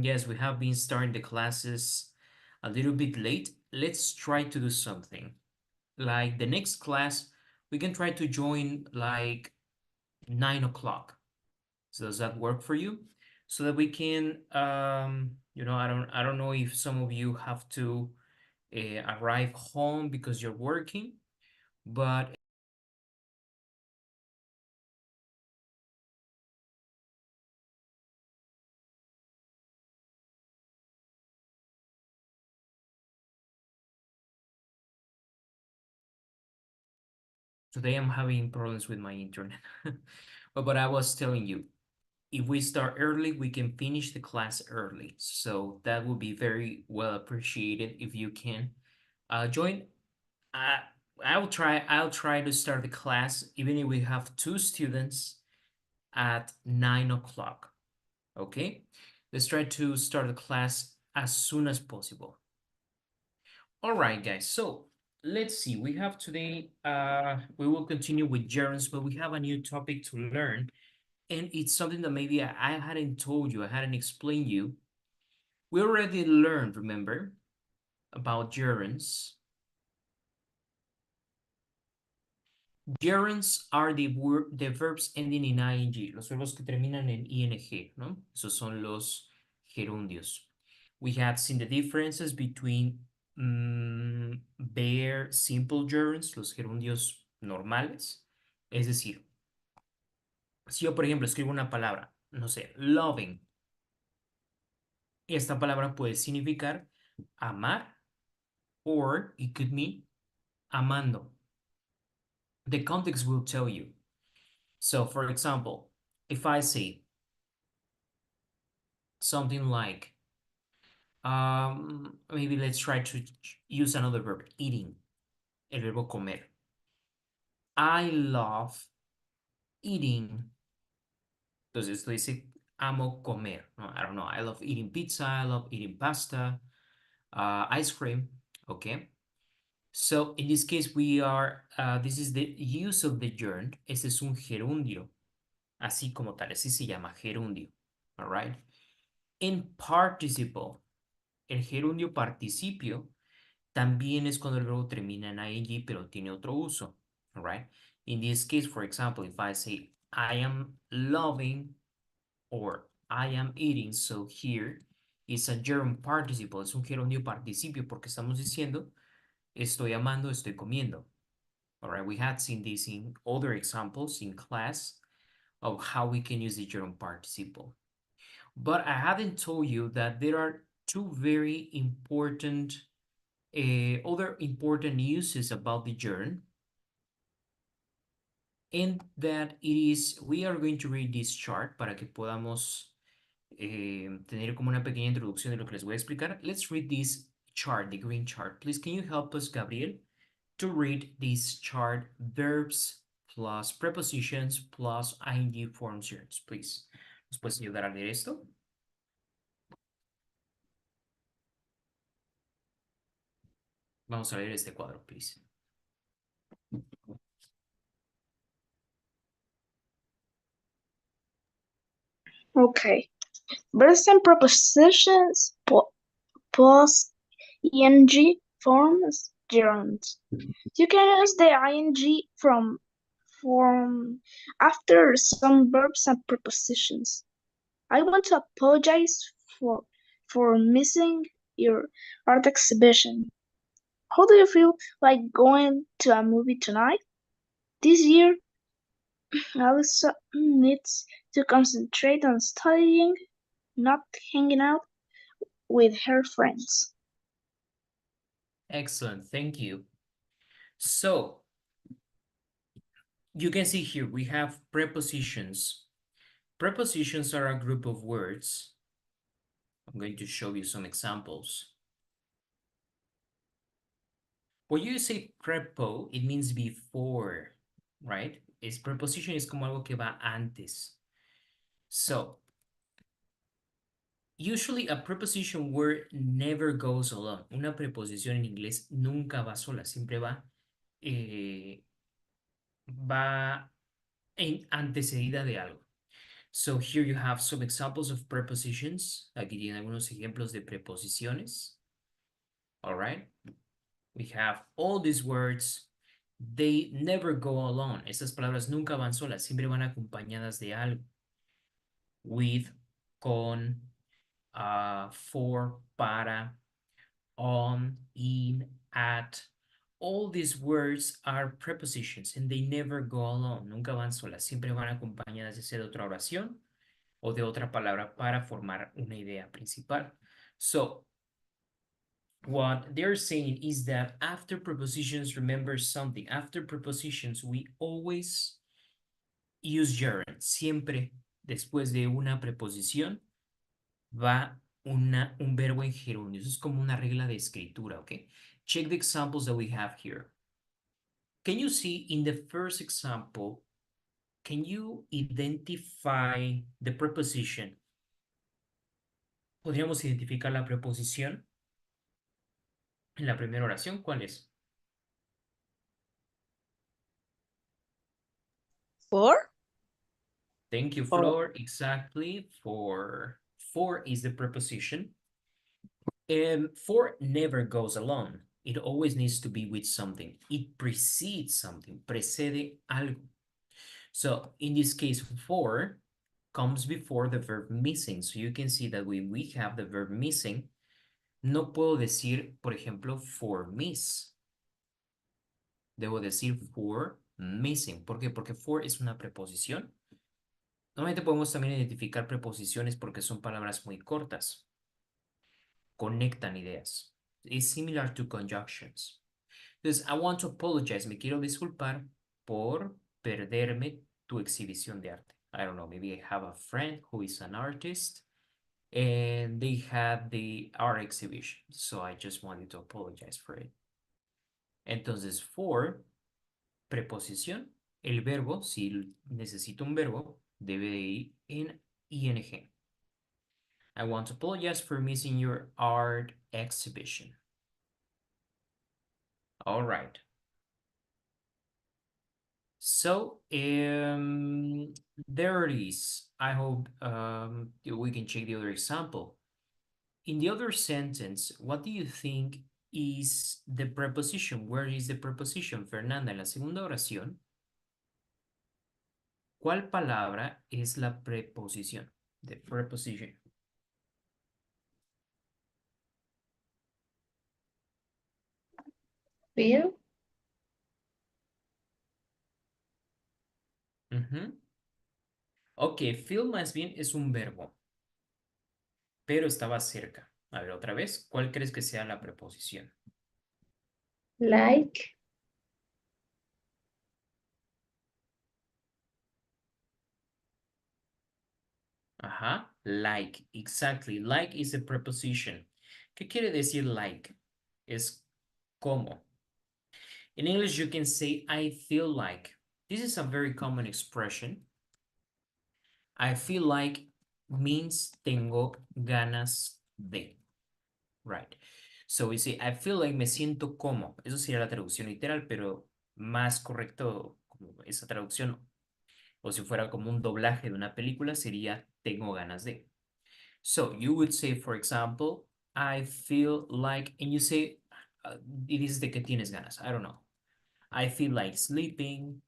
Yes, we have been starting the classes a little bit late. Let's try to do something. Like the next class, we can try to join like 9 o'clock. So does that work for you? So that we can, I don't know if some of you have to arrive home because you're working, but today I'm having problems with my internet. But I was telling you, if we start early, we can finish the class early. So that would be very well appreciated if you can join. Uh, I'll try to start the class even if we have two students at 9 o'clock. Okay? Let's try to start the class as soon as possible. All right, guys. So let's see. We have today, we will continue with germs, but we have a new topic to learn. And it's something that maybe I hadn't told you, I hadn't explained you. We already learned, remember, about gerunds. Gerunds are the verbs ending in ing, los verbos que terminan en ing, ¿no? Esos son los gerundios. We had seen the differences between bare simple gerunds, los gerundios normales. Es decir, si yo, por ejemplo, escribo una palabra, no sé, loving, esta palabra puede significar amar, or it could mean amando. The context will tell you. So, for example, if I say something like, maybe let's try to use another verb, eating, el verbo comer. I love eating. Entonces, esto dice, amo comer. No, I don't know. I love eating pizza. I love eating pasta, ice cream. Okay. So in this case, this is the use of the gerund. Este es un gerundio, así como tal, así se llama gerundio. All right. In participle, el gerundio participio también es cuando el verbo termina en ing, pero tiene otro uso. All right. In this case, for example, if I say I am loving or I am eating, so here is a gerund participle, es un gerundio participio porque estamos diciendo estoy amando, estoy comiendo. All right, we had seen this in other examples in class of how we can use the gerund participle. But I haven't told you that there are two very important, other important uses about the gerund, and that it is, we are going to read this chart para que podamos tener como una pequeña introducción de lo que les voy a explicar. Let's read this chart, the green chart. Please, can you help us, Gabriel, to read this chart, verbs plus prepositions plus ing form gerunds, please. ¿Nos puedes ayudar a leer esto? Vamos a leer este cuadro, please. Okay. Verbs and prepositions plus ing forms gerunds. You can use the ing form after some verbs and prepositions. I want to apologize for missing your art exhibition. How do you feel like going to a movie tonight? This year, Alyssa needs to concentrate on studying, not hanging out with her friends. Excellent, thank you. So, you can see here we have prepositions. Prepositions are a group of words. I'm going to show you some examples. When you say prepo, it means before, right? Preposition es como algo que va antes. So, usually a preposition word never goes alone. Una preposición en inglés nunca va sola, siempre va antecedida de algo. So here you have some examples of prepositions. Aquí tienen algunos ejemplos de preposiciones. All right. We have all these words. They never go alone. Estas palabras nunca van solas, siempre van acompañadas de algo. With, con, for, para, on, in, at. All these words are prepositions and they never go alone. Nunca van solas, siempre van acompañadas ya sea de otra oración o de otra palabra para formar una idea principal. So, what they're saying is that after prepositions, remember something. After prepositions, we always use gerund. Siempre después de una preposición va un verbo en gerundio. Eso es como una regla de escritura, ¿ok? Check the examples that we have here. Can you see in the first example, can you identify the preposition? ¿Podríamos identificar la preposición en la primera oración? ¿Cuál es? For? Thank you, Oh. Flor. Exactly. For is the preposition. And for never goes alone. It always needs to be with something. It precedes something. Precede algo. So in this case, for comes before the verb missing. So you can see that when we have the verb missing, no puedo decir, por ejemplo, for miss. Debo decir for missing. ¿Por qué? Porque for es una preposición. Normalmente podemos también identificar preposiciones porque son palabras muy cortas. Conectan ideas. It's similar to conjunctions. Entonces, I want to apologize. Me quiero disculpar por perderme tu exhibición de arte. I don't know, maybe I have a friend who is an artist and they had the art exhibition. So I just wanted to apologize for it. Entonces, for, preposición, el verbo, si necesito un verbo, debe de ir en ing. I want to apologize for missing your art exhibition. All right. So, there it is. I hope we can check the other example. In the other sentence, what do you think is the preposition? Where is the preposition? Fernanda, en la segunda oración, ¿cuál palabra es la preposición? The preposition. Feel? Ok, feel más bien es un verbo, pero estaba cerca. A ver, otra vez, ¿cuál crees que sea la preposición? Like? Ajá, like, exactly. Like is a preposition. ¿Qué quiere decir like? Es como. In English, you can say, I feel like. This is a very common expression. I feel like means tengo ganas de. Right. So we say, I feel like me siento como. Eso sería la traducción literal, pero más correcto como esa traducción, o si fuera como un doblaje de una película, sería tengo ganas de. So you would say, for example, I feel like, and you say, it is de que tienes ganas. I don't know. I feel like sleeping.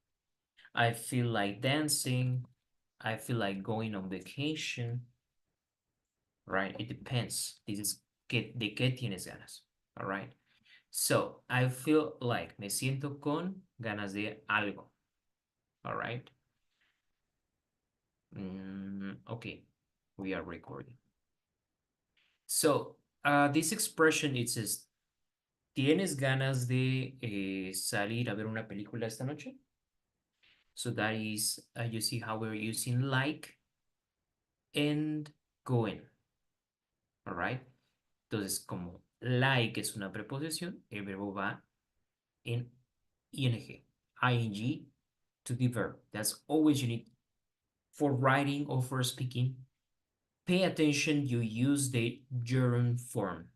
I feel like dancing. I feel like going on vacation. Right? It depends. This is de qué tienes ganas. All right. So I feel like me siento con ganas de algo. All right. Okay. We are recording. So this expression, it says, ¿tienes ganas de salir a ver una película esta noche? So that is, you see how we're using like and going. All right. Entonces, como like es una preposición, el verbo va en ing, ing to the verb. That's always you need for writing or for speaking. Pay attention, you use the gerund form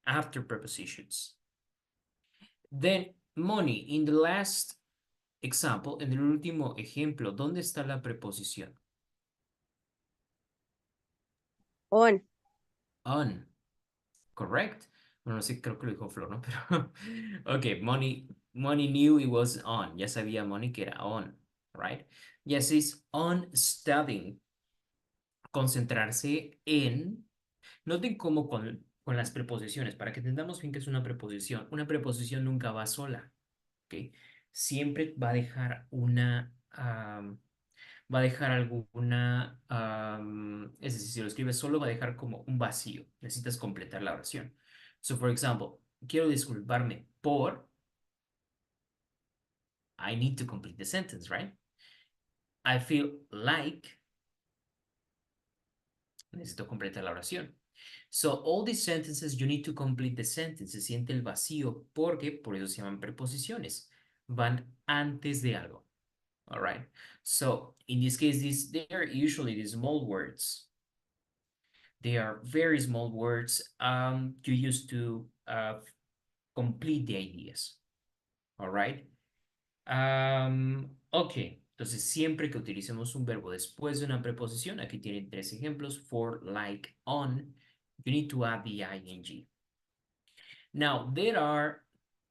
after prepositions. Then, money, in the last example, en el último ejemplo, ¿dónde está la preposición? On. On. Correct. Bueno, sí, creo que lo dijo Flor, ¿no? Pero, ok, Money knew it was on. Ya sabía Money que era on, right? Yes, it's on studying. Concentrarse en. Noten cómo con las preposiciones, para que entendamos bien que es una preposición nunca va sola, ¿ok? Siempre va a dejar va a dejar alguna, es decir, si lo escribes solo va a dejar como un vacío, necesitas completar la oración. So, for example, quiero disculparme por, I need to complete the sentence, right? I feel like, necesito completar la oración. So, all these sentences, you need to complete the sentence. Se siente el vacío porque, por eso se llaman preposiciones. Van antes de algo. All right. So, in this case, they are usually the small words. They are very small words you use to complete the ideas. All right. Ok. Entonces, siempre que utilicemos un verbo después de una preposición, aquí tienen tres ejemplos: for, like, on, you need to add the ing. Now, there are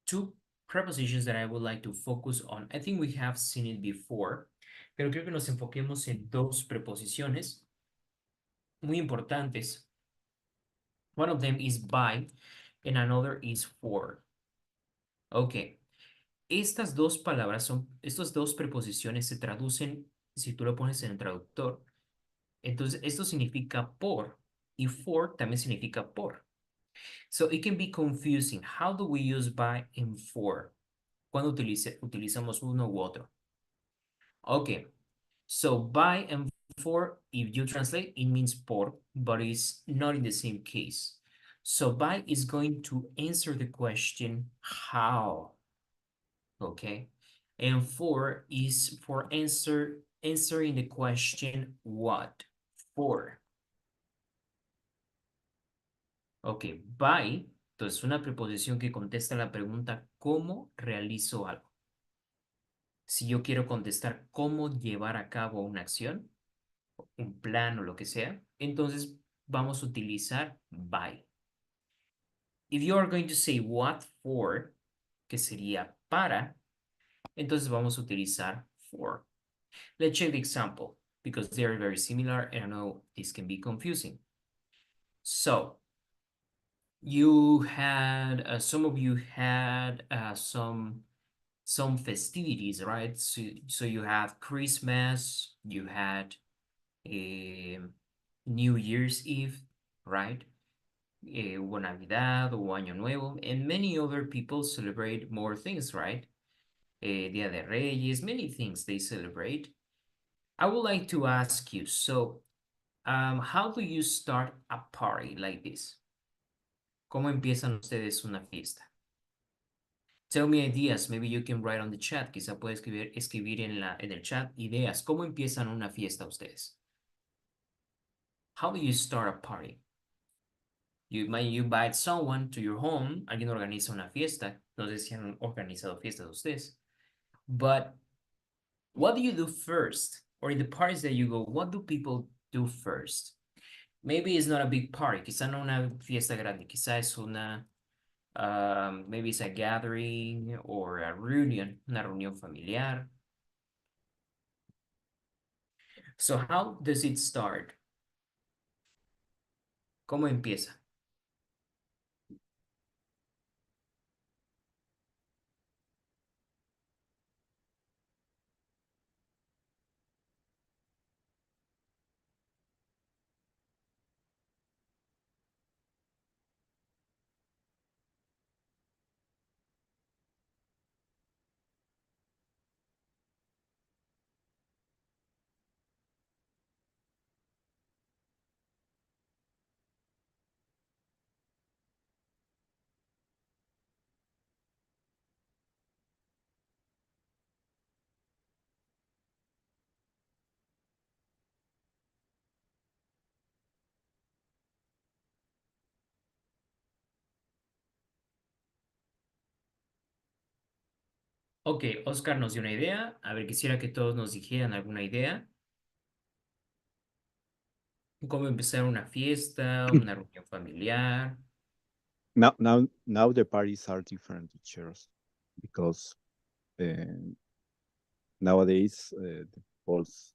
two prepositions that I would like to focus on. I think we have seen it before, pero creo que nos enfoquemos en dos preposiciones muy importantes. One of them is by and another is for. Ok. Estas dos preposiciones se traducen, si tú lo pones en el traductor, entonces esto significa por y for también significa por. So it can be confusing. How do we use by and for? Cuando utilizamos uno u otro. Okay, so by and for, if you translate, it means por, but it's not in the same case. So by is going to answer the question how, okay? And for is for answering the question what, for. Okay, by, entonces una preposición que contesta la pregunta ¿cómo realizo algo? Si yo quiero contestar cómo llevar a cabo una acción, un plan o lo que sea, entonces vamos a utilizar by. If you are going to say what for, que sería para, entonces vamos a utilizar for. Let's check the example because they are very similar and I know this can be confusing. So, some of you had some festivities, right? So you had Christmas, you had New Year's Eve, right? O Navidad o Año Nuevo, and many other people celebrate more things, right? Dia de Reyes, many things they celebrate. I would like to ask you, so how do you start a party like this? ¿Cómo empiezan ustedes una fiesta? Tell me ideas, maybe you can write on the chat, quizá puede escribir en el chat ideas, ¿cómo empiezan una fiesta ustedes? How do you start a party? You invite someone to your home, alguien organiza una fiesta, no sé si han organizado fiestas ustedes, but what do you do first? Or in the parties that you go, what do people do first? Maybe it's not a big party, quizá no una fiesta grande, quizá es maybe it's a gathering or a reunion, una reunión familiar. So how does it start? ¿Cómo empieza? Ok, Oscar nos dio una idea. A ver, quisiera que todos nos dijeran alguna idea. ¿Cómo empezar una fiesta, una reunión familiar? Now the parties are different teachers because nowadays the folks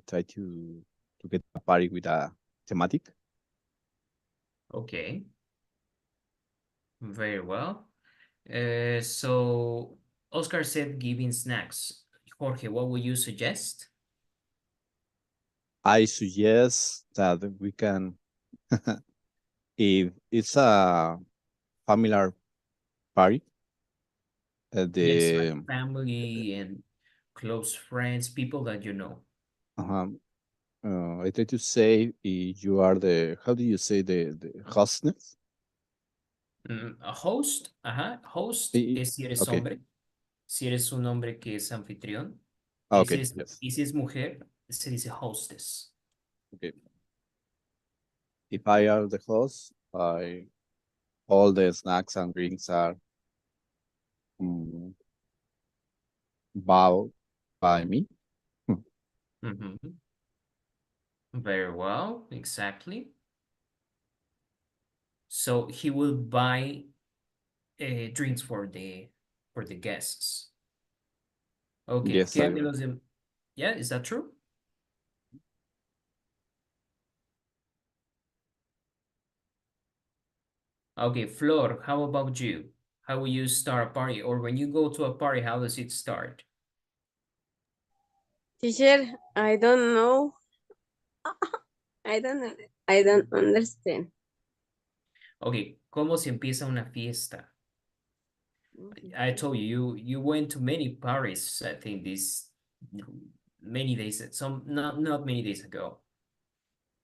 try to get a party with a thematic. Okay, very well. So Oscar said giving snacks. Jorge, what would you suggest? I suggest that we can, if it's a familiar party, Yes, like the family and close friends, people that you know. um, I try to say you are the, how do you say the hostess? A host, ajá, host I- es si eres Okay. hombre, si eres un hombre que es anfitrión, Okay. Yes. y si es mujer, se dice hostess. Okay. If I are the host, I all the snacks and drinks are mm, bought by me. Mhm. Very well, exactly. So he will buy drinks for the guests. Okay, Yes, ¿qué I hay de will. los dem- Yeah, is that true? Okay, Flor, how about you? How will you start a party? Or when you go to a party, how does it start? Teacher, I don't know. I don't know. I don't understand. Okay, ¿cómo se empieza una fiesta? I told you, you went to many parties, I think this many days, some not many days ago.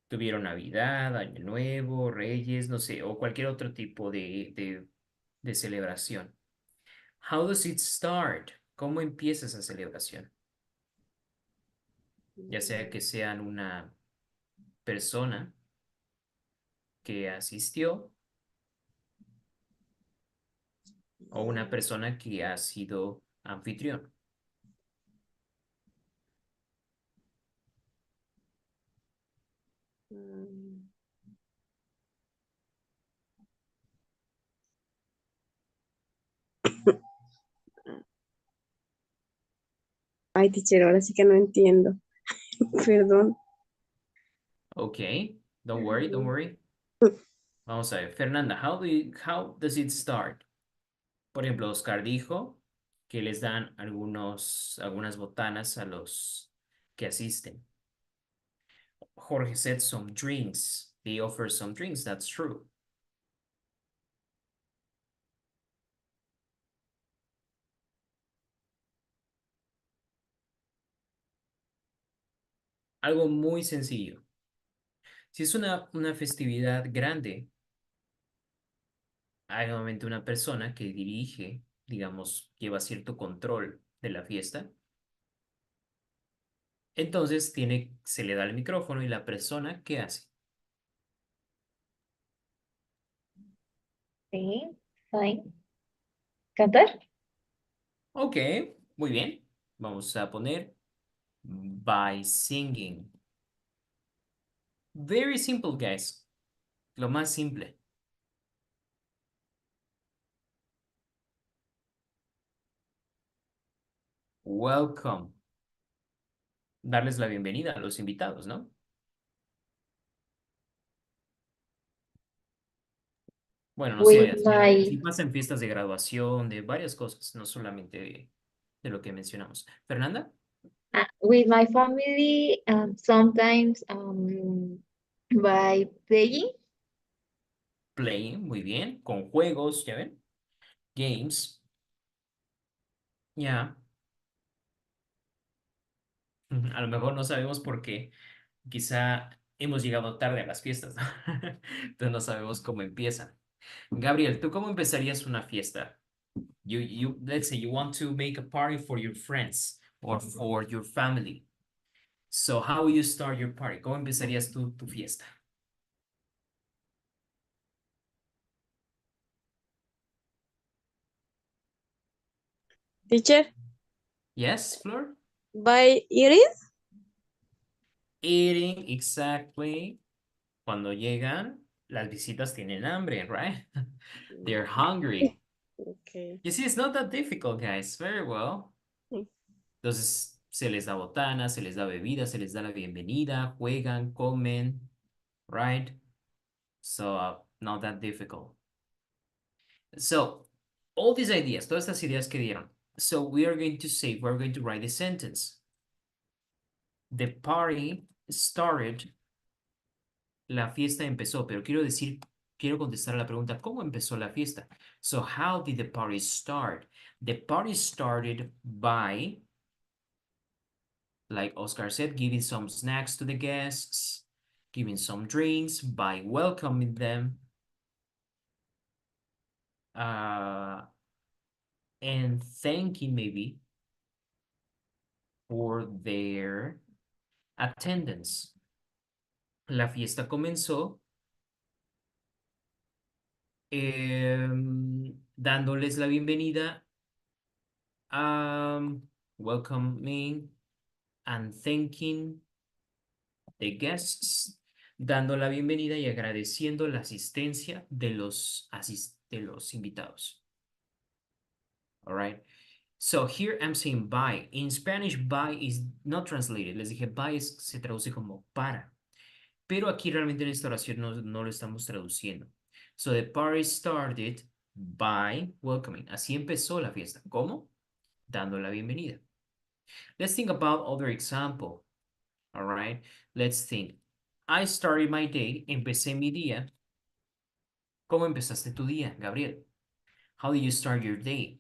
Tuvieron Navidad, Año Nuevo, Reyes, no sé, o cualquier otro tipo de celebración. How does it start? ¿Cómo empieza esa celebración? Ya sea que sean una persona que asistió o una persona que ha sido anfitrión. Mm. Ay, teacher, ahora sí que no entiendo. Perdón. Okay, don't worry, don't worry. Vamos a ver, Fernanda, how does it start? Por ejemplo, Oscar dijo que les dan algunas botanas a los que asisten. Jorge said some drinks. They offer some drinks, that's true. Algo muy sencillo. Si es una festividad grande, hay normalmente una persona que dirige, digamos, lleva cierto control de la fiesta. Entonces se le da el micrófono y la persona, ¿qué hace? Sí, fine. ¿Cantar? Ok, muy bien. Vamos a poner by singing. Very simple, guys. Lo más simple. Welcome. Darles la bienvenida a los invitados, ¿no? Bueno, no sé, With así, my así pasa en fiestas de graduación, de varias cosas, no solamente de lo que mencionamos. Fernanda, with my family, sometimes by playing. playing, muy bien, con juegos, ¿ya ven? Games, ya. A lo mejor no sabemos por qué, quizá hemos llegado tarde a las fiestas, ¿no? Entonces no sabemos cómo empiezan. Gabriel, ¿tú cómo empezarías una fiesta? Let's say you want to make a party for your friends or for your family. So how will you start your party? ¿Cómo empezarías tu fiesta? Teacher, Yes, Flor? by Iris? Eating, exactly. Cuando llegan, las visitas tienen hambre, right? They're hungry. Okay. You see, it's not that difficult, guys. Very well. Mm. Entonces, se les da botana, se les da bebida, se les da la bienvenida, juegan, comen, right? So, not that difficult. So, all these ideas, todas estas ideas que dieron. So, we are going to say, we're going to write the sentence. The party started. La fiesta empezó, pero quiero contestar a la pregunta, ¿cómo empezó la fiesta? So, how did the party start? The party started by, like Oscar said, giving some snacks to the guests, giving some drinks, by welcoming them, and thanking maybe for their attendance. La fiesta comenzó dándoles la bienvenida, welcoming and thanking the guests, dando la bienvenida y agradeciendo la asistencia de los invitados. All right. So here I'm saying by. In Spanish, by is not translated. Les dije by se traduce como para. Pero aquí realmente en esta oración no lo estamos traduciendo. So the party started by welcoming. Así empezó la fiesta. ¿Cómo? Dando la bienvenida. Let's think about other example. All right, let's think. I started my day. Empecé mi día. ¿Cómo empezaste tu día, Gabriel? How did you start your day?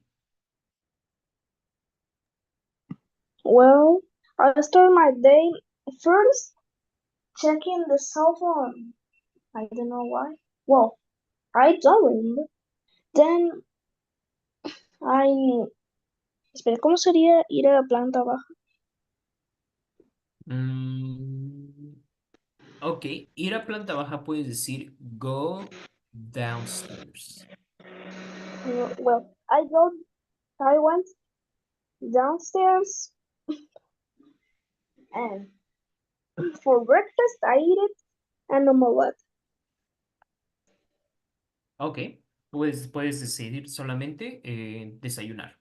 Well, I start my day first checking the cell phone. I don't know why. Well, I don't remember. Then Espera, ¿cómo sería ir a la planta baja? Ok, ir a planta baja puedes decir go downstairs. Well, I went downstairs and for breakfast I ate it an omelette. Ok, puedes decidir solamente desayunar.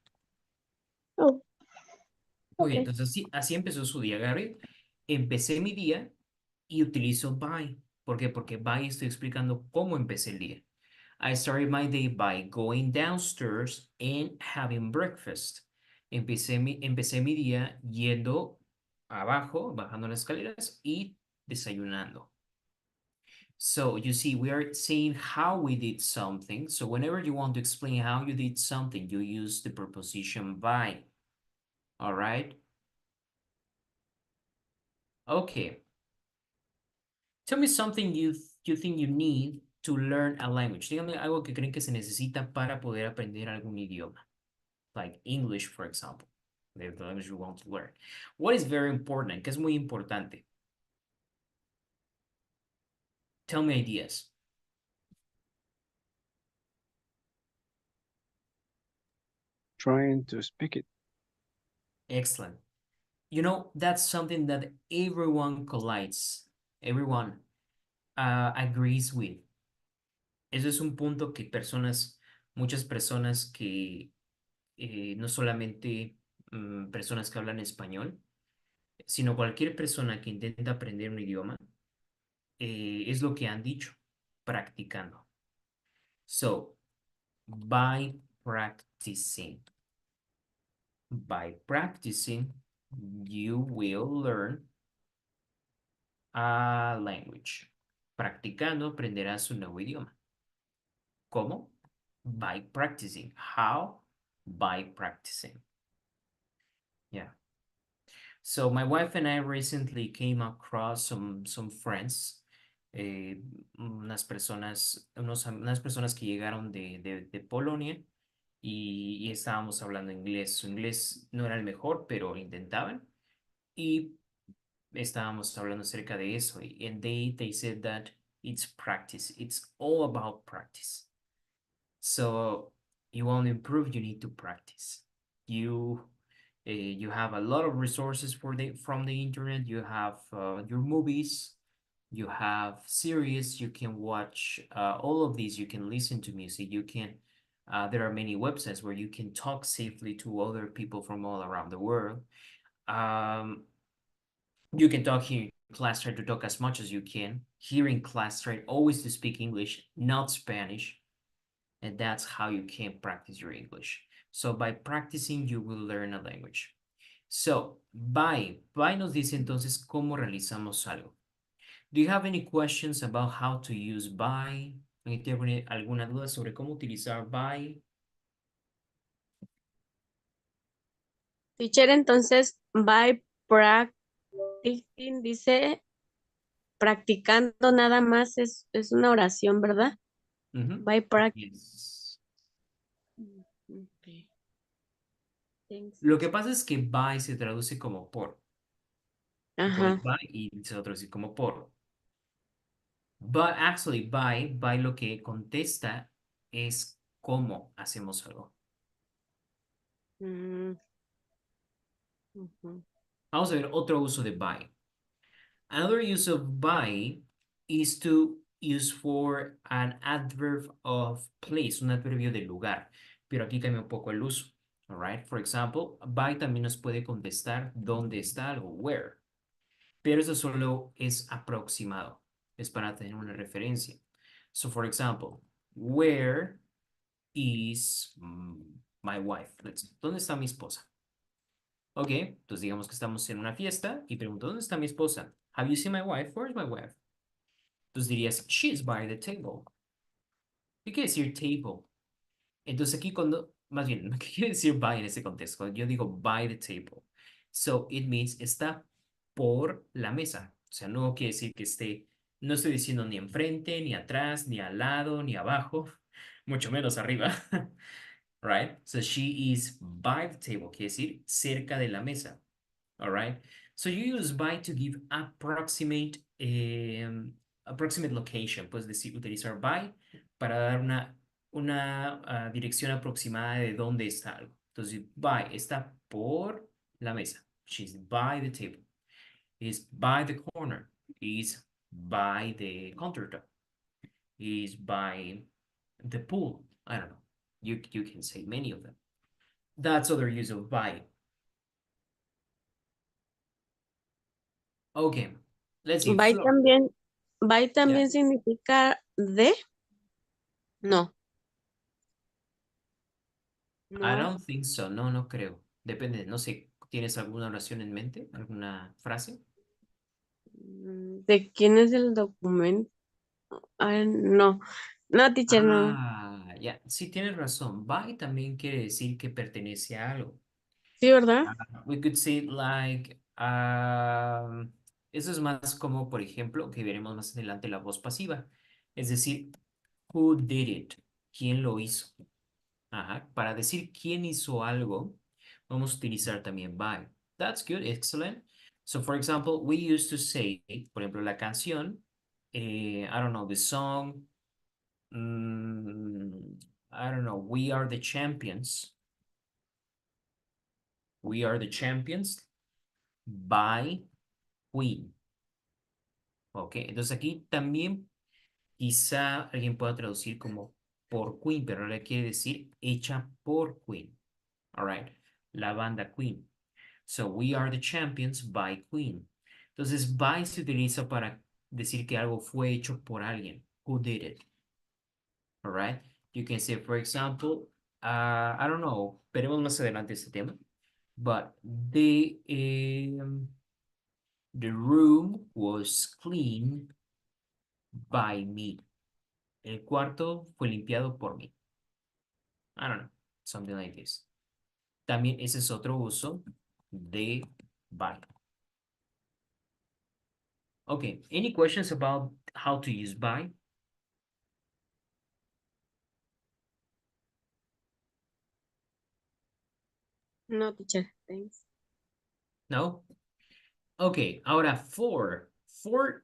Oh, Muy bien, okay. entonces así empezó su día, Gabriel. Empecé mi día y utilizo by. ¿Por qué? Porque by estoy explicando cómo empecé el día. I started my day by going downstairs and having breakfast. Empecé mi día yendo abajo, bajando las escaleras y desayunando. So you see, we are saying how we did something. So whenever you want to explain how you did something, you use the preposition by. All right? Okay. Tell me something you think you need to learn a language. Dígame algo que creen que se necesita para poder aprender algún idioma. Like English, for example. The language you want to learn. What is very important? ¿Qué es muy importante? Tell me ideas. Trying to speak it. Excellent. You know, that's something that everyone collides. Everyone agrees with. Eso es un punto que muchas personas que no solamente personas que hablan español, sino cualquier persona que intenta aprender un idioma, es lo que han dicho, practicando. So, by practicing. By practicing, you will learn a language. Practicando aprenderás un nuevo idioma. ¿Cómo? By practicing. How? By practicing. Yeah. So my wife and I recently came across some friends, unas personas que llegaron de Polonia y estábamos hablando inglés. Su inglés no era el mejor, pero intentaban y estábamos hablando acerca de eso. And they said that it's practice. It's all about practice. So you want to improve, you need to practice. You You have a lot of resources from the internet. You have your movies, you have series, you can watch all of these, you can listen to music, you can, there are many websites where you can talk safely to other people from all around the world. You can talk here in class, try to talk as much as you can. Here in class, try always to speak English, not Spanish. And that's how you can practice your English. So by practicing, you will learn a language. So, by nos dice entonces cómo realizamos algo. Do you have any questions about how to use by? ¿Tiene alguna duda sobre cómo utilizar by? Teacher, entonces, by practicing, dice, practicando nada más es una oración, ¿verdad? By practice. Yes. Okay. Thanks. Lo que pasa es que by se traduce como por. Tú pones Ajá. by y se va a traducir como por. But actually, by lo que contesta es cómo hacemos algo. Mm, ujú. Vamos a ver otro uso de by. Another use of by is to use for an adverb of place, un adverbio de lugar. Pero aquí cambia un poco el uso. All right. For example, by también nos puede contestar dónde está algo, where. Pero eso solo es aproximado. Es para tener una referencia. So, for example, where is my wife? ¿Dónde está mi esposa? Ok, entonces digamos que estamos en una fiesta y pregunto, ¿dónde está mi esposa? Have you seen my wife? Where's my wife? Entonces dirías, she's by the table. ¿Qué quiere decir table? Entonces aquí cuando, más bien, ¿qué quiere decir by en este contexto? Cuando yo digo by the table. So, it means está por la mesa. O sea, no quiere decir que esté, no estoy diciendo ni enfrente, ni atrás, ni al lado, ni abajo, mucho menos arriba. Right? So she is by the table, quiere decir cerca de la mesa. All right? So you use by to give approximate location. Puedes decir, utilizar by para dar una dirección aproximada de dónde está algo. Entonces, by está por la mesa. She's by the table. Is by the corner. Is by the countertop. Is by the pool. I don't know. You can say many of them. That's other use of by. Okay. Let's see. By Flor. también significa de. No. I No. don't think so. No, no creo. Depende. No sé. ¿Tienes alguna oración en mente? ¿Alguna frase? ¿De quién es el documento? Ah, no. No, teacher, no. Ah, ya. Sí, tienes razón. By también quiere decir que pertenece a algo. Sí, ¿verdad? We could say it like, eso es más como, por ejemplo, que veremos más adelante la voz pasiva. Es decir, who did it? ¿Quién lo hizo? Ajá. Para decir quién hizo algo, vamos a utilizar también by. That's good, excellent. So, for example, we used to say, por ejemplo, la canción, I don't know, the song, I don't know, We Are the Champions. We Are the Champions by Queen. Ok, entonces aquí también quizá alguien pueda traducir como por Queen, pero le quiere decir hecha por Queen. All right, la banda Queen. So, we are the champions by Queen. Entonces, by se utiliza para decir que algo fue hecho por alguien. Who did it? All right. You can say, for example, I don't know, veremos más adelante este tema, but the room was cleaned by me. El cuarto fue limpiado por mí. I don't know, something like this. También ese es otro uso de by. Okay, any questions about how to use by? No, teacher, thanks. No? Ok, ahora for. For,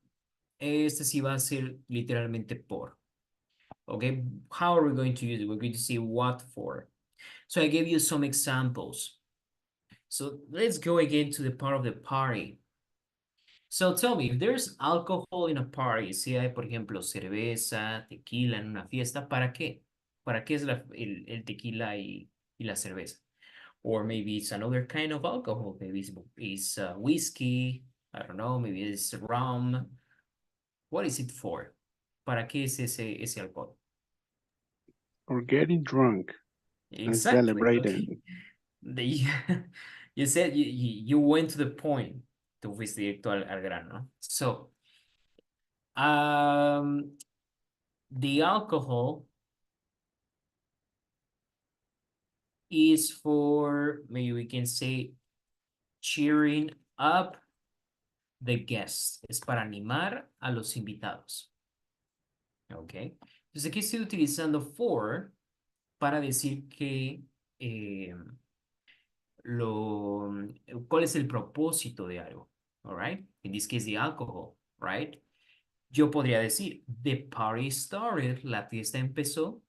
este sí va a ser literalmente por. Okay, how are we going to use it? We're going to see what for. So I gave you some examples. So let's go again to the part of the party. So tell me, if there's alcohol in a party, si hay, por ejemplo, cerveza, tequila en una fiesta, ¿para qué? ¿Para qué es el tequila y la cerveza? Or maybe it's another kind of alcohol. Maybe it's whiskey. I don't know. Maybe it's rum. What is it for? ¿Para qué es ese alcohol? Or getting drunk and Exactly. celebrating. Okay. You said you went to the point. Tú fuiste directo al grano. So, the alcohol is for, maybe we can say, cheering up the guests. Es para animar a los invitados. Ok. Entonces aquí estoy utilizando for para decir que ¿cuál es el propósito de algo? All right. In this case, the alcohol, right? Yo podría decir, the party started, la fiesta empezó,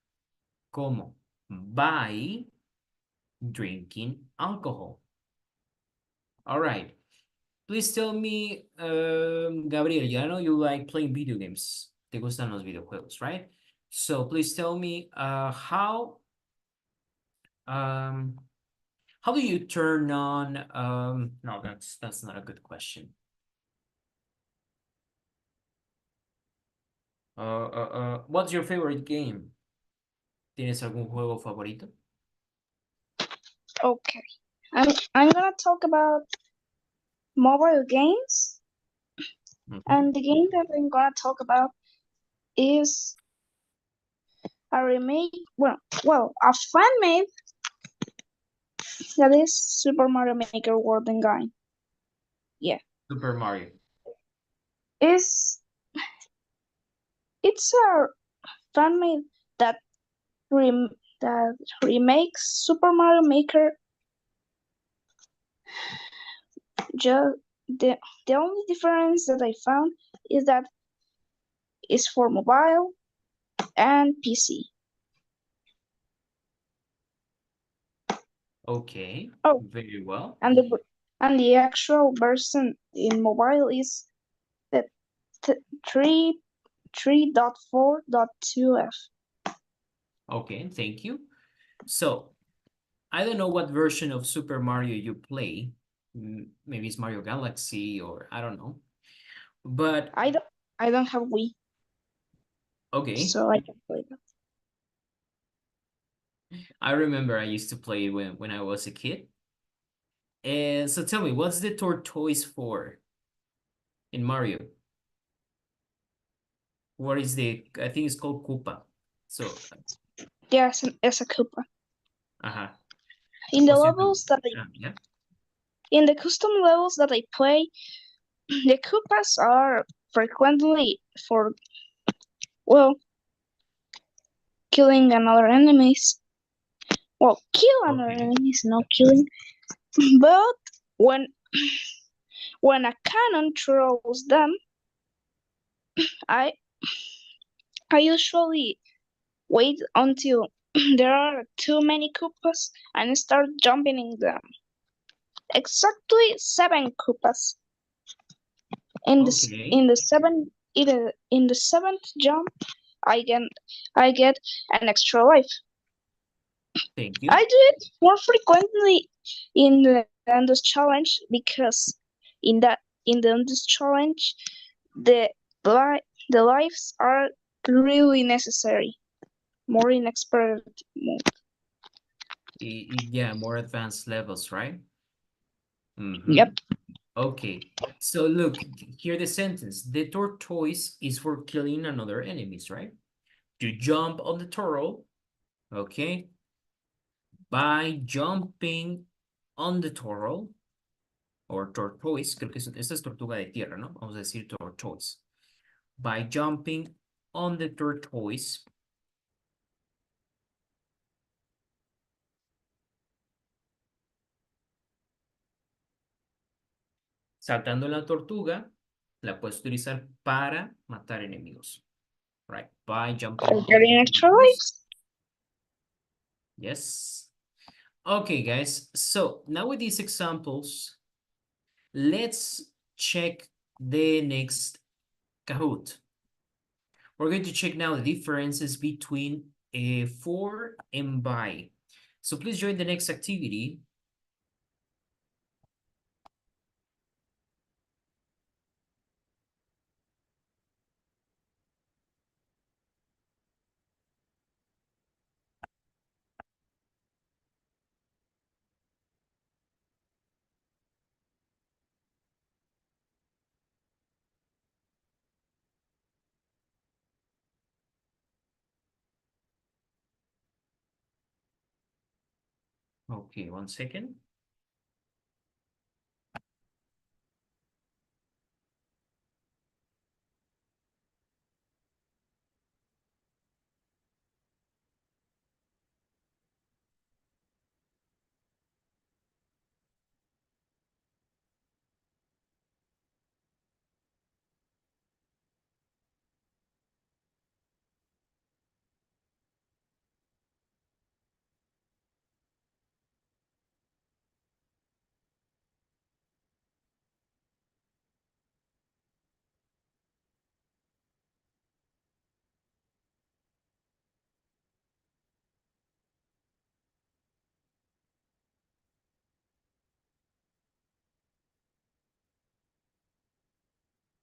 ¿cómo? By drinking alcohol. All right. Please tell me, Gabriel, I know you like playing video games. Te gustan los videojuegos, right? So please tell me, how do you turn on, no, that's not a good question. What's your favorite game? ¿Tienes algún juego favorito? Okay. I'm gonna talk about mobile games, and the game that I'm gonna talk about is a remake, a fan made that is Super Mario Maker World and Game. Yeah. Super Mario. It's a fan made that remakes Super Mario Maker. Just the only difference that I found is that it's for mobile and PC. Okay. Oh. Very well. And the actual version in mobile is the 3.4.2F. Okay, thank you. So, I don't know what version of Super Mario you play. Maybe it's Mario Galaxy or I don't know. But I don't have Wii. Okay. So I can play that. I remember I used to play it when I was a kid. And so tell me, what's the tortoise for in Mario? What is I think it's called Koopa. So Yes, it's a Koopa. What's In the it do? levels that Yeah. in the custom levels that I play, the Koopas are frequently for killing another enemies. Well, kill another Okay. enemies, not killing. But when a cannon throws them, I usually wait until there are too many Koopas and start jumping in them. Exactly 7 Koopas. In Okay. the seventh jump, I get an extra life. Thank you. I do it more frequently in the Endless Challenge because in the Endless Challenge, the lives are really necessary. More in expert mode. Yeah, more advanced levels, right? Yep. Okay. So look, hear the sentence. The tortoise is for killing another enemies, right? To jump on the turtle, okay? By jumping on the turtle, or tortoise, creo que esta es tortuga de tierra, ¿no? Vamos a decir tortoise. By jumping on the tortoise, saltando la tortuga, la puedes utilizar para matar enemigos. Right, by jumping on Getting the extra tortoise. lives. Yes. Okay, guys. So now with these examples, let's check the next Kahoot. We're going to check now the differences between for and by. So please join the next activity. Okay, 1 second.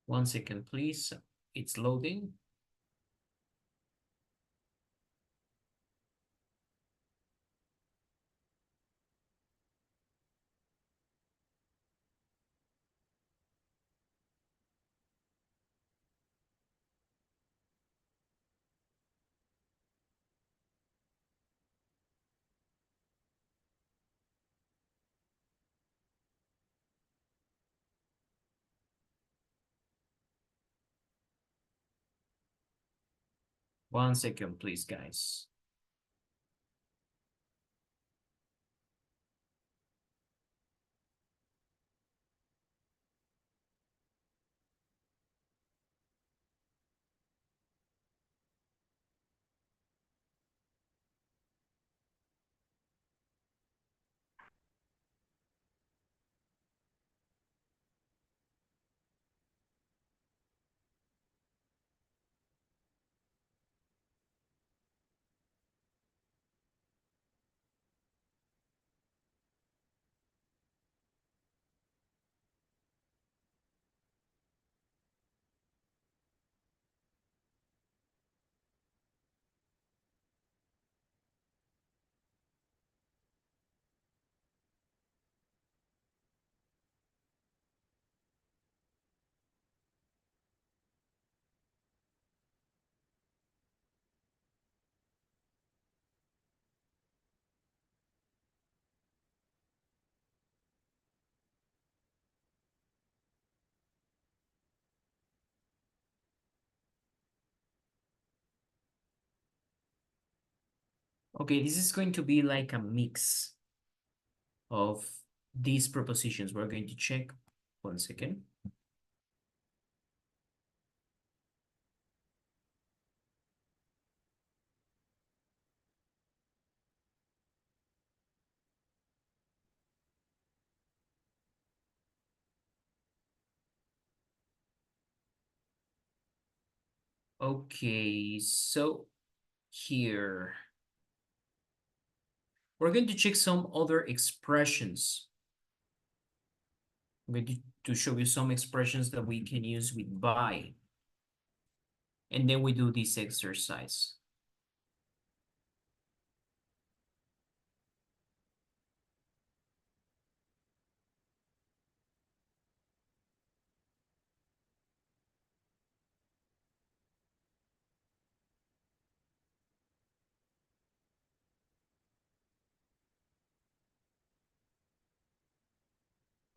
One second, please. It's loading. One second, please, guys. Okay, this is going to be like a mix of these prepositions. We're going to check. 1 second. Okay, so here we're going to check some other expressions. I'm going to show you some expressions that we can use with by. And then we do this exercise.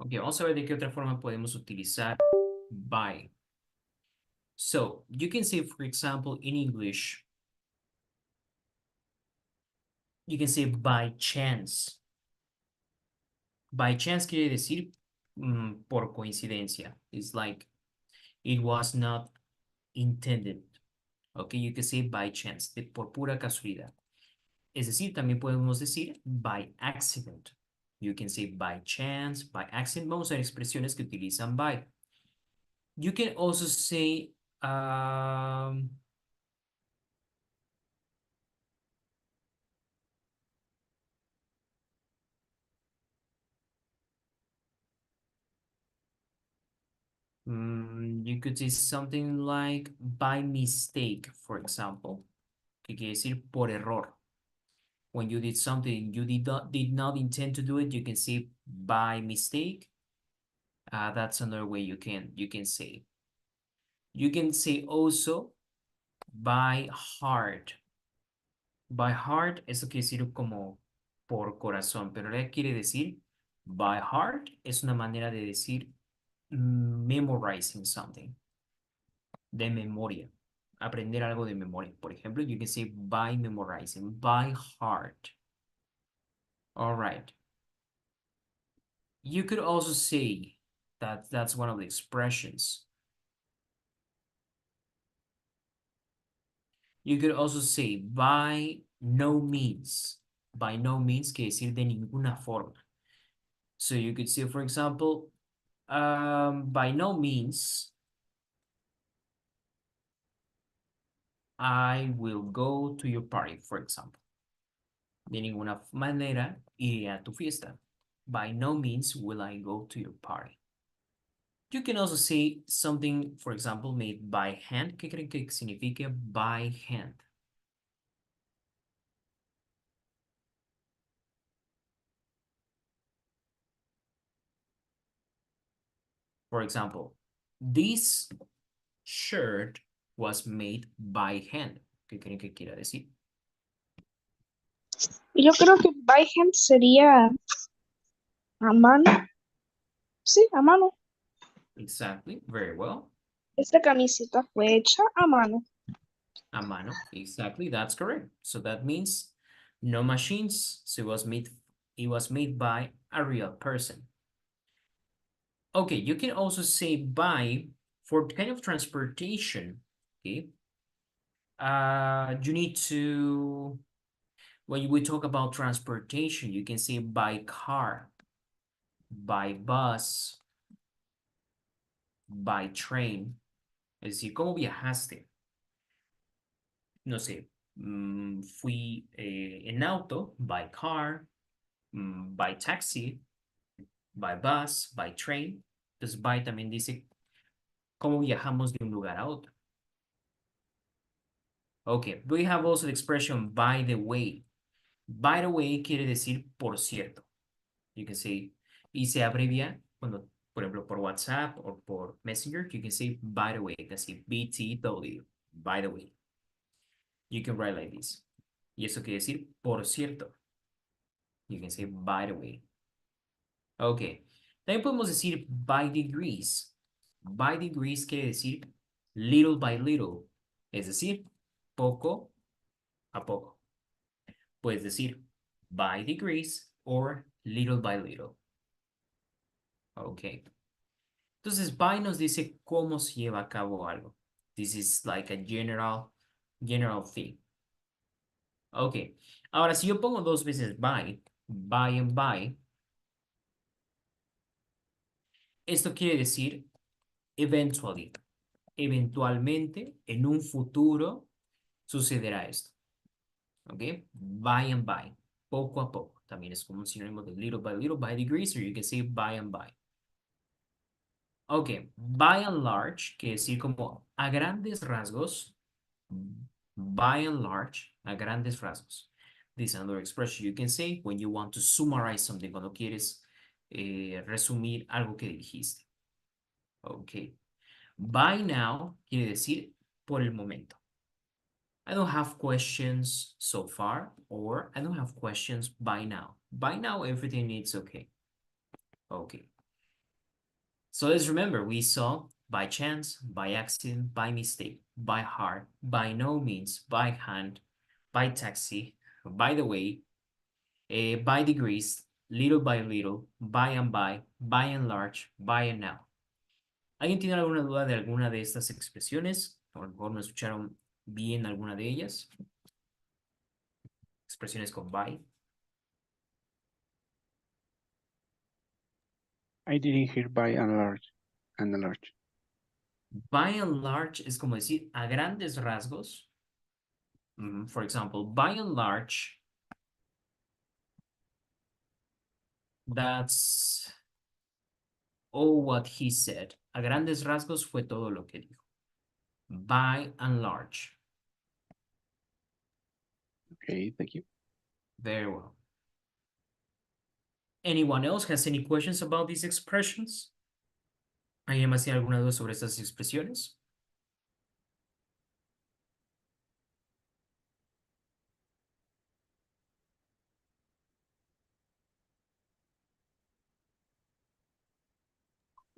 Ok, vamos a ver de qué otra forma podemos utilizar by. So, you can say, for example, in English, you can say by chance. By chance quiere decir por coincidencia. It's like it was not intended. Okay, you can say by chance, por pura casualidad. Es decir, también podemos decir by accident. You can say by chance, by accident. Vamos a ver expresiones que utilizan by. You can also say you could say something like by mistake, for example. Que quiere decir por error. When you did something you did not intend to do it, you can say by mistake. That's another way you can say. You can say also by heart. By heart, eso quiere decir como por corazón, pero ahora quiere decir by heart es una manera de decir memorizing something, de memoria, aprender algo de memoria. Por ejemplo, you can say by memorizing, by heart. All right. You could also say that that's one of the expressions. You could also say by no means. By no means quiere decir de ninguna forma. So you could say, for example, by no means I will go to your party, for example. De ninguna manera iré a tu fiesta. By no means will I go to your party. You can also say something, for example, made by hand. ¿Qué creen que significa by hand? For example, this shirt was made by hand. ¿Qué creen que quiera decir? Yo creo que by hand sería a mano. Sí, a mano. Exactly, very well. Esta camiseta fue hecha a mano. A mano, exactly, that's correct. So that means no machines, so it was made by a real person. Okay, you can also say by for kind of transportation, okay? You need to, when we talk about transportation, you can say by car, by bus, by train. Es decir, ¿cómo viajaste? No sé, fui en auto, by car, by taxi, by bus, by train. Entonces, by también dice cómo viajamos de un lugar a otro. Okay, we have also the expression by the way. By the way quiere decir por cierto. You can say, y se abrevia cuando, por ejemplo, por WhatsApp o por Messenger, you can say by the way, así BTW, by the way. You can write like this. Y eso quiere decir por cierto. You can say by the way. Okay. También podemos decir by degrees. By degrees quiere decir little by little. Es decir, poco a poco. Puedes decir by degrees or little by little. Okay. Entonces, by nos dice cómo se lleva a cabo algo. This is like a general thing. Okay. Ahora, si yo pongo dos veces by and by, esto quiere decir eventually. Eventualmente, en un futuro, sucederá esto. ¿Ok? By and by. Poco a poco. También es como un sinónimo de little, by degrees, or you can say by and by. Ok. By and large, quiere decir como a grandes rasgos. By and large, a grandes rasgos. This is another expression you can say when you want to summarize something, cuando quieres resumir algo que dijiste. Ok. By now quiere decir por el momento. I don't have questions so far, or I don't have questions by now. By now, everything is okay. Okay. So let's remember, we saw by chance, by accident, by mistake, by heart, by no means, by hand, by taxi, by the way, by degrees, little by little, by and large, by and now. ¿Alguien tiene alguna duda de alguna de estas expresiones? O a lo mejor no escucharon bien alguna de ellas. expresiones con by. I didn't hear by and large. And large. By and large es como decir a grandes rasgos. For example, by and large, that's all what he said. A grandes rasgos fue todo lo que dijo. By and large. Okay, thank you. Very well. Anyone else has any questions about these expressions? ¿Alguien más tiene alguna duda sobre estas expresiones?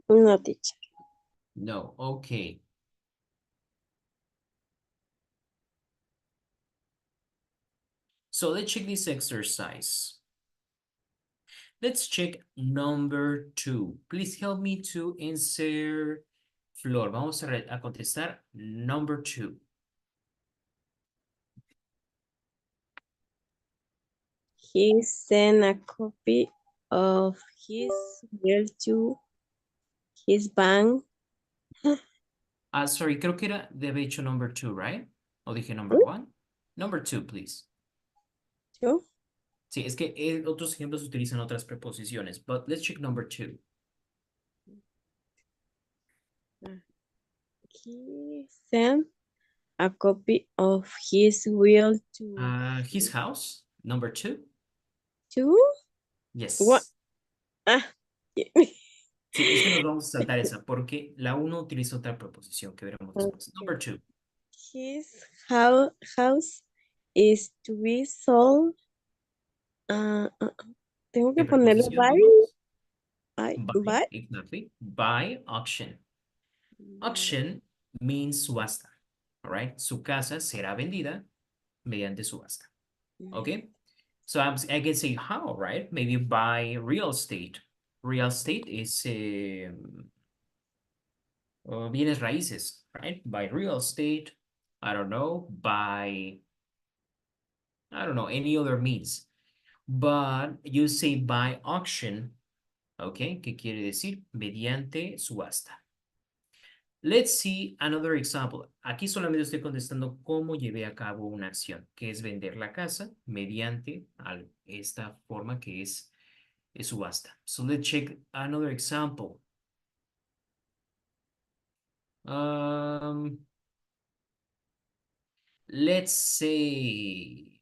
No, teacher. No, okay. So let's check this exercise. Let's check number 2. Please help me to answer Flor. Vamos a contestar number 2. He sent a copy of his will to his bank. Sorry, creo que era de haber hecho number 2, right? ¿O dije number 1? Number 2, please. ¿Yo? Sí, es que otros ejemplos utilizan otras preposiciones, but let's check number 2. He sent a copy of his will to His house, number 2. Yes. What? Ah. Sí, es que nos vamos a saltar esa porque la 1 utiliza otra preposición que veremos después. Number 2. His house is to be sold. Tengo que ¿Qué ponerle preposición, by. dijimos? By. By, exactly. By auction. Auction means subasta. All right. Su casa será vendida mediante subasta. Okay. So I can say how, right? Maybe by real estate. Real estate is bienes raíces, right? By real estate. I don't know. By, I don't know, any other means. But you say by auction, okay? ¿Qué quiere decir? Mediante subasta. Let's see another example. Aquí solamente estoy contestando cómo llevé a cabo una acción, que es vender la casa mediante esta forma que es subasta. So let's check another example. Let's say,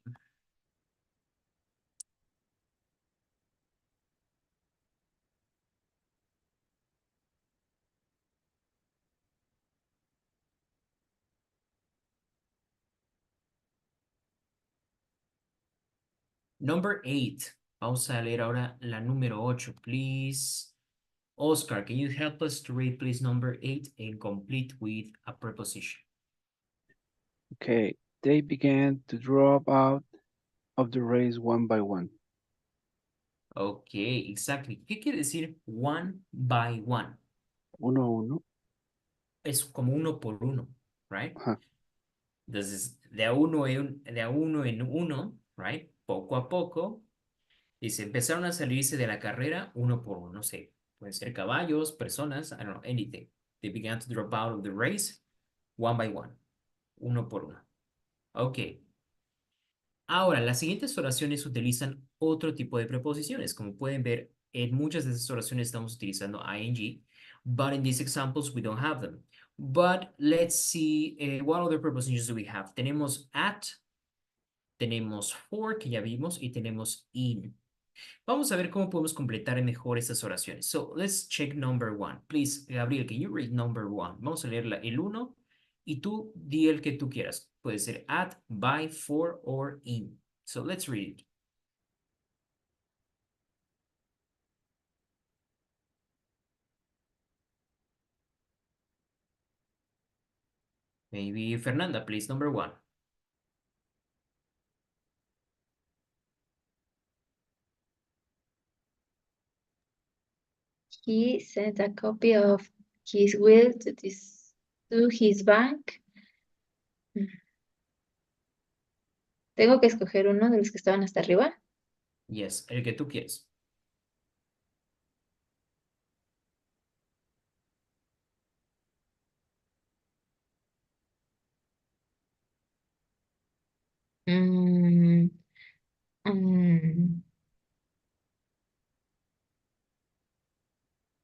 number 8. Vamos a leer ahora la número 8, please. Oscar, can you help us to read, please, number 8 and complete with a preposition? Okay, they began to drop out of the race one by one. Okay, exactly. ¿Qué quiere decir one by one? Uno a uno. Es como uno por uno, right? Ajá. Entonces, de a uno en uno, right? Poco a poco, y se empezaron a salirse de la carrera uno por uno, no sé, pueden ser caballos, personas, I don't know, anything. They began to drop out of the race one by one, uno por uno. Ok. Ahora, las siguientes oraciones utilizan otro tipo de preposiciones. Como pueden ver, en muchas de estas oraciones estamos utilizando ing, but in these examples we don't have them. But let's see, what other prepositions do we have? Tenemos at, tenemos for, que ya vimos, y tenemos in. Vamos a ver cómo podemos completar mejor estas oraciones. So, let's check number 1. Please, Gabriel, can you read number 1? Vamos a leer el 1 y tú di el que tú quieras. Puede ser at, by, for, or in. So, let's read it. Maybe Fernanda, please, number 1. He sent a copy of his will to his bank. Tengo que escoger uno de los que estaban hasta arriba. Yes, el que tú quieres. Mm, mm,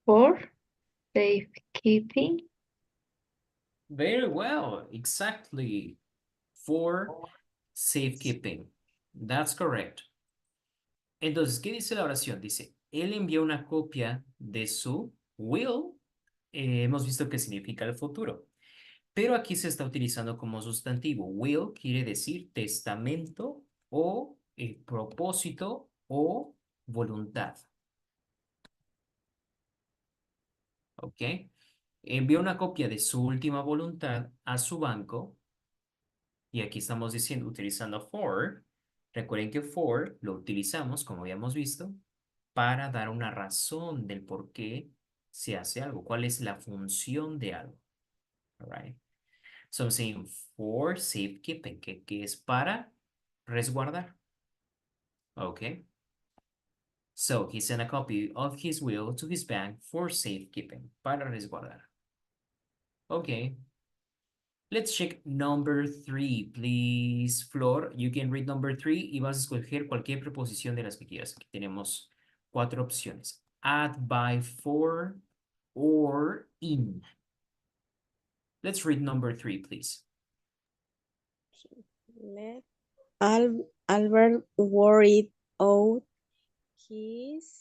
for safekeeping. Very well, exactly. For safekeeping. That's correct. Entonces, ¿qué dice la oración? Dice, él envió una copia de su will. Hemos visto que significa el futuro. Pero aquí se está utilizando como sustantivo. Will quiere decir testamento o propósito o voluntad. ¿Ok? Envió una copia de su última voluntad a su banco. Y aquí estamos diciendo, utilizando for. Recuerden que for lo utilizamos, como habíamos visto, para dar una razón del por qué se hace algo. ¿Cuál es la función de algo? All right. So I'm saying for safekeeping, que es para resguardar. Okay. So he sent a copy of his will to his bank for safekeeping, para resguardar. Okay. Let's check number 3, please. Flor, you can read number 3 y vas a escoger cualquier preposición de las que quieras. Aquí tenemos 4 opciones. At, by, for, or in. Let's read number 3, please. Let Albert worried out his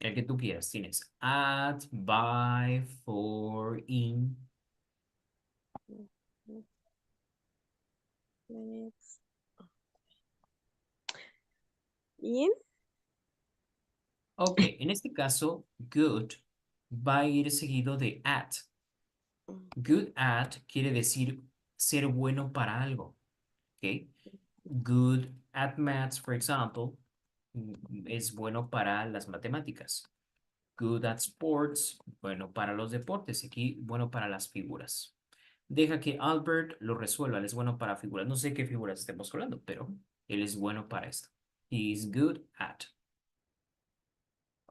El que tú quieras. Tienes at, by, for, in. in. Ok, en este caso, good va a ir seguido de at. Good at quiere decir ser bueno para algo. ¿Ok? Good at maths, for example, es bueno para las matemáticas. Good at sports, bueno para los deportes. Aquí, bueno para las figuras. Deja que Albert lo resuelva. Él es bueno para figuras. No sé qué figuras estemos hablando, pero él es bueno para esto. He is good at.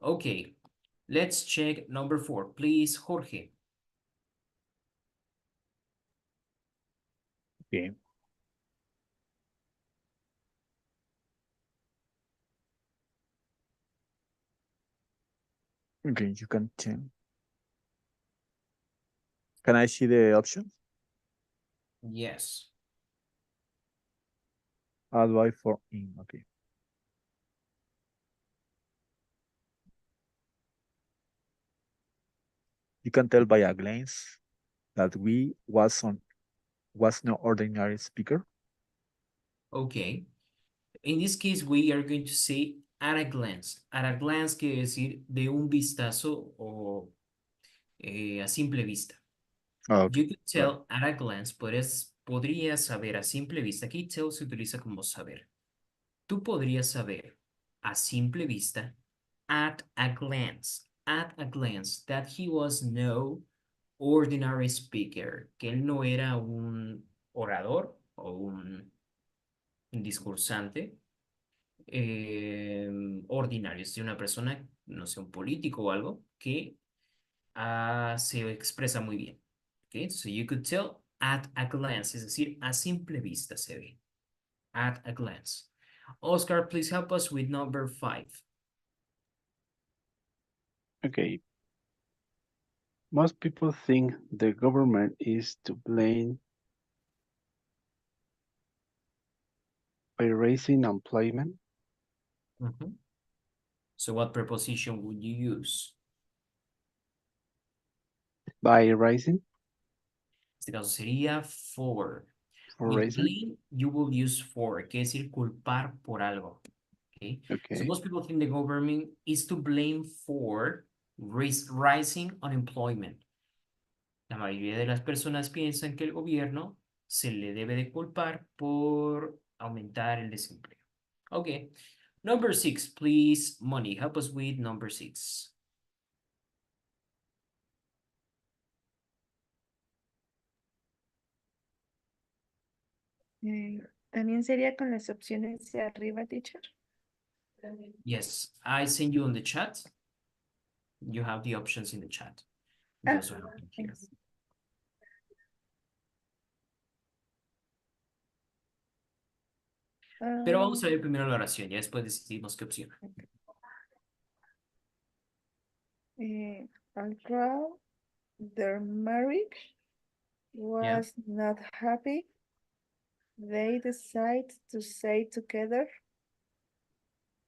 Okay, let's check number 4. Please, Jorge. Okay. Okay, you can tell. Can I see the option? Yes. Add by for in. Okay. You can tell by a glance that we was no ordinary speaker. Okay. In this case, we are going to say at a glance. At a glance quiere decir de un vistazo o a simple vista. Oh, okay. You could tell at a glance, podrías saber a simple vista. Aquí tell se utiliza como saber. Tú podrías saber a simple vista, at a glance, that he was no ordinary speaker, que él no era un orador o un discursante ordinario, es decir, una persona, no sé, un político o algo, que se expresa muy bien. Okay, so you could tell at a glance, es decir, a simple vista se ve. At a glance. Oscar, please help us with number 5. Okay. Most people think the government is to blame by raising employment. So what preposition would you use? By raising? En este caso sería for. For With raising? blame, you will use for, que es decir culpar por algo. Okay? So Okay. most people think the government is to blame for rising unemployment. La mayoría de las personas piensan que el gobierno se le debe de culpar por aumentar el desempleo. Okay. Number 6, please, Moni, help us with number 6. También sería con las opciones de arriba, teacher. Yes, I send you on the chat. You have the options in the chat. You Ah, also have them here. thanks. Pero vamos a Ah, ver primero la oración, ya después decidimos qué opción. although their marriage was not happy, they decide to stay together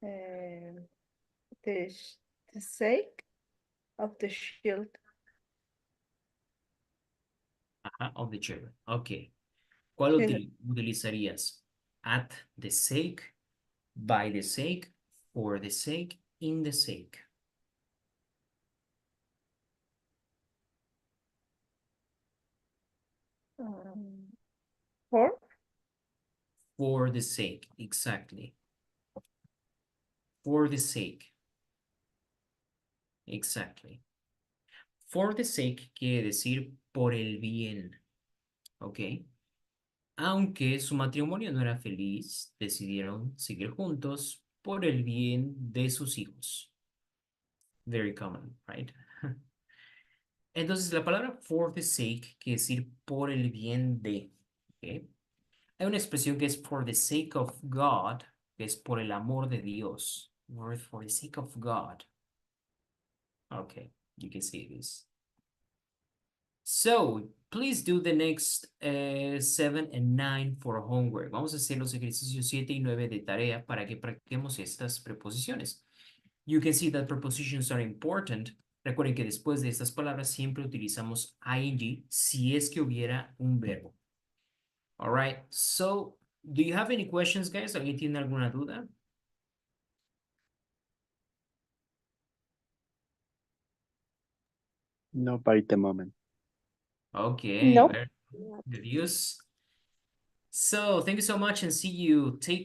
the, the sake of the shield. Ajá, of the children. Ok. ¿Cuál Children. utilizarías? At the sake, by the sake, for the sake, in the sake. For For the sake, exactly. For the sake. Exactly. For the sake quiere decir por el bien. ¿Ok? Aunque su matrimonio no era feliz, decidieron seguir juntos por el bien de sus hijos. Very common, right? Entonces, la palabra for the sake quiere decir por el bien de. ¿Ok? Hay una expresión que es for the sake of God, que es por el amor de Dios. Or for the sake of God. Okay, you can see this. So, please do the next 7 and 9 for homework. Vamos a hacer los ejercicios 7 y 9 de tarea para que practiquemos estas preposiciones. You can see that prepositions are important. Recuerden que después de estas palabras siempre utilizamos ing si es que hubiera un verbo. All right, so do you have any questions, guys? ¿Alguien tiene alguna duda? No, by the moment. Okay, No. very good use. So, thank you so much and see you. Take care.